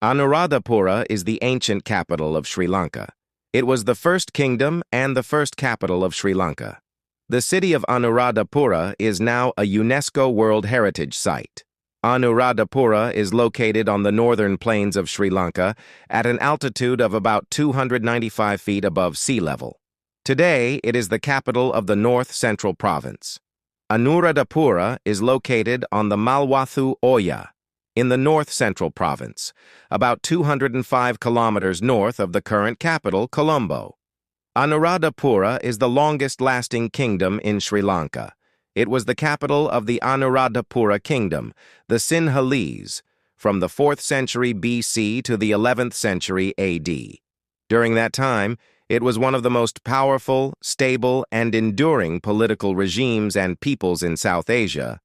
Anuradhapura is the ancient capital of Sri Lanka. It was the first kingdom and the first capital of Sri Lanka. The city of Anuradhapura is now a UNESCO World Heritage Site. Anuradhapura is located on the northern plains of Sri Lanka at an altitude of about 295 feet above sea level. Today, it is the capital of the North Central Province. Anuradhapura is located on the Malwathu Oya in the North Central Province, about 205 kilometers north of the current capital, Colombo. Anuradhapura is the longest-lasting kingdom in Sri Lanka. It was the capital of the Anuradhapura Kingdom, the Sinhalese, from the 4th century BC to the 11th century AD. During that time, it was one of the most powerful, stable, and enduring political regimes and peoples in South Asia.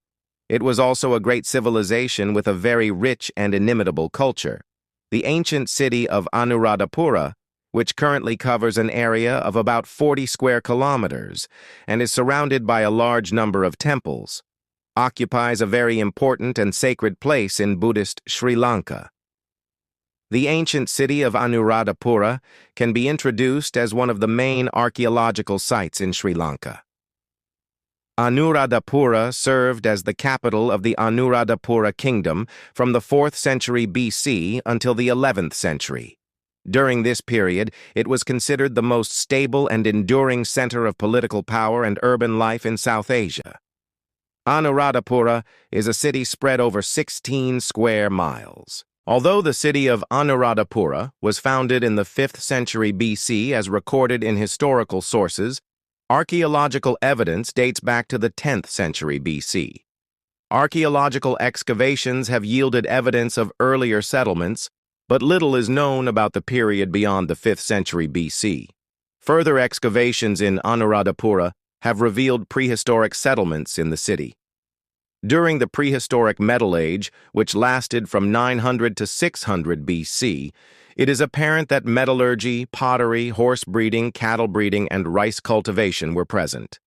It was also a great civilization with a very rich and inimitable culture. The ancient city of Anuradhapura, which currently covers an area of about 40 square kilometers and is surrounded by a large number of temples, occupies a very important and sacred place in Buddhist Sri Lanka. The ancient city of Anuradhapura can be introduced as one of the main archaeological sites in Sri Lanka. Anuradhapura served as the capital of the Anuradhapura Kingdom from the 4th century BC until the 11th century. During this period, it was considered the most stable and enduring center of political power and urban life in South Asia. Anuradhapura is a city spread over 16 square miles. Although the city of Anuradhapura was founded in the 5th century BC as recorded in historical sources, archaeological evidence dates back to the 10th century BC. Archaeological excavations have yielded evidence of earlier settlements, but little is known about the period beyond the 5th century BC. Further excavations in Anuradhapura have revealed prehistoric settlements in the city. During the prehistoric Metal Age, which lasted from 900 to 600 BC, it is apparent that metallurgy, pottery, horse breeding, cattle breeding, and rice cultivation were present.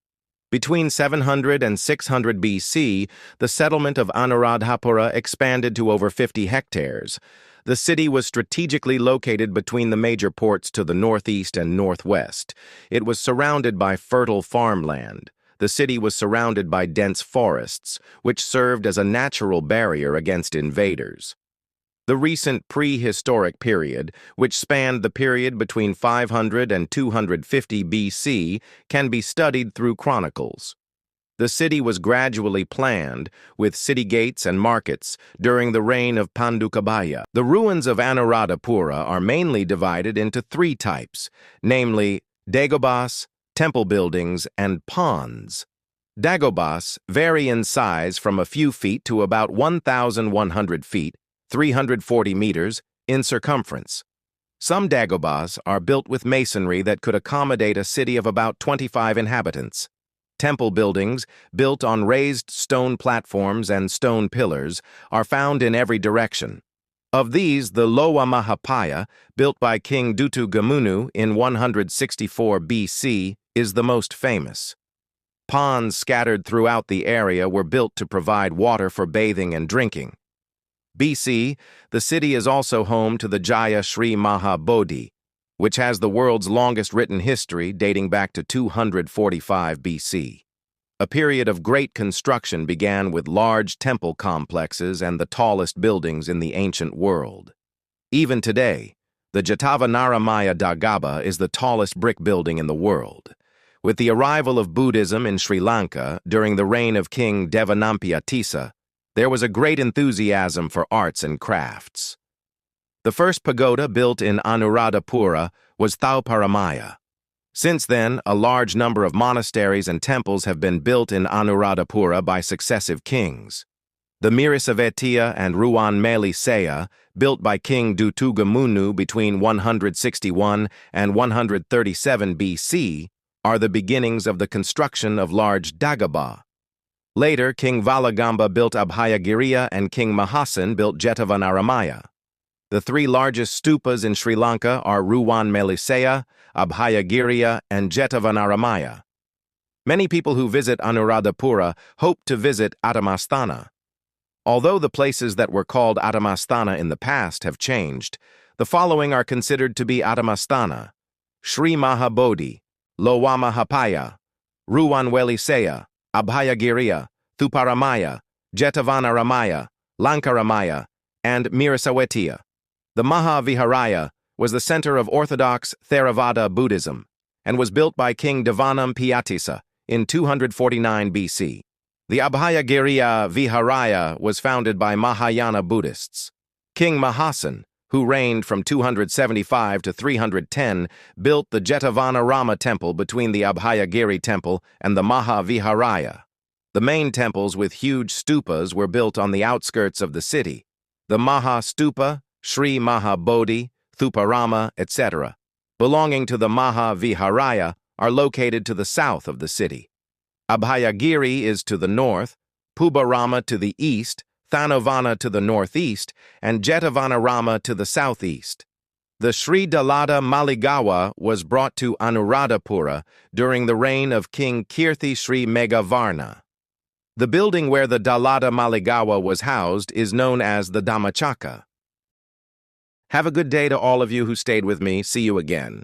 Between 700 and 600 BC, the settlement of Anuradhapura expanded to over 50 hectares. The city was strategically located between the major ports to the northeast and northwest. It was surrounded by fertile farmland. The city was surrounded by dense forests, which served as a natural barrier against invaders. The recent prehistoric period, which spanned the period between 500 and 250 BC, can be studied through chronicles. The city was gradually planned, with city gates and markets, during the reign of Pandukabhaya. The ruins of Anuradhapura are mainly divided into 3 types, namely Dagobas, temple buildings, and ponds. Dagobas vary in size from a few feet to about 1,100 feet, 340 meters, in circumference. Some Dagobas are built with masonry that could accommodate a city of about 25 inhabitants. Temple buildings, built on raised stone platforms and stone pillars, are found in every direction. Of these, the Loa Mahapaya, built by King Dutu-Gamunu in 164 BC, is the most famous. Ponds scattered throughout the area were built to provide water for bathing and drinking. BC, the city is also home to the Jaya Sri Maha Bodhi, which has the world's longest written history dating back to 245 BC. A period of great construction began with large temple complexes and the tallest buildings in the ancient world. Even today, the Jetavanaramaya Dagaba is the tallest brick building in the world. With the arrival of Buddhism in Sri Lanka during the reign of King Devanampiya, there was a great enthusiasm for arts and crafts. The first pagoda built in Anuradhapura was Thauparamaya. Since then, a large number of monasteries and temples have been built in Anuradhapura by successive kings. The Mirisavettiya and Ruwanmeli Saya, built by King Dutu-Gamunu between 161 and 137 BC, are the beginnings of the construction of large Dagaba. Later, King Valagamba built Abhayagiriya and King Mahasan built Jetavanaramaya. The 3 largest stupas in Sri Lanka are Ruwanmeli Saya, Abhayagiriya, and Jetavanaramaya. Many people who visit Anuradhapura hope to visit Adamasthana. Although the places that were called Adamasthana in the past have changed, the following are considered to be Adamasthana: Sri Mahabodhi, Lowamahapaya, Ruwanwelisaya, Abhayagiriya, Thuparamaya, Jetavanaramaya, Lankaramaya, and Mirasawetiya. The Mahaviharaya was the center of Orthodox Theravada Buddhism and was built by King Devanam Piyatissa in 249 BC. The Abhayagiriya Viharaya was founded by Mahayana Buddhists. King Mahasan, who reigned from 275 to 310, built the Jetavanarama temple between the Abhayagiri temple and the Mahaviharaya. The main temples with huge stupas were built on the outskirts of the city. The Mahastupa, Sri Mahabodhi, Thuparama, etc., belonging to the Mahaviharaya, are located to the south of the city. Abhayagiri is to the north, Pubarama to the east, Thanovana to the northeast, and Jetavanarama to the southeast. The Sri Dalada Maligawa was brought to Anuradhapura during the reign of King Kirti Sri Meghavarna. The building where the Dalada Maligawa was housed is known as the Dhammachakka. Have a good day to all of you who stayed with me. See you again.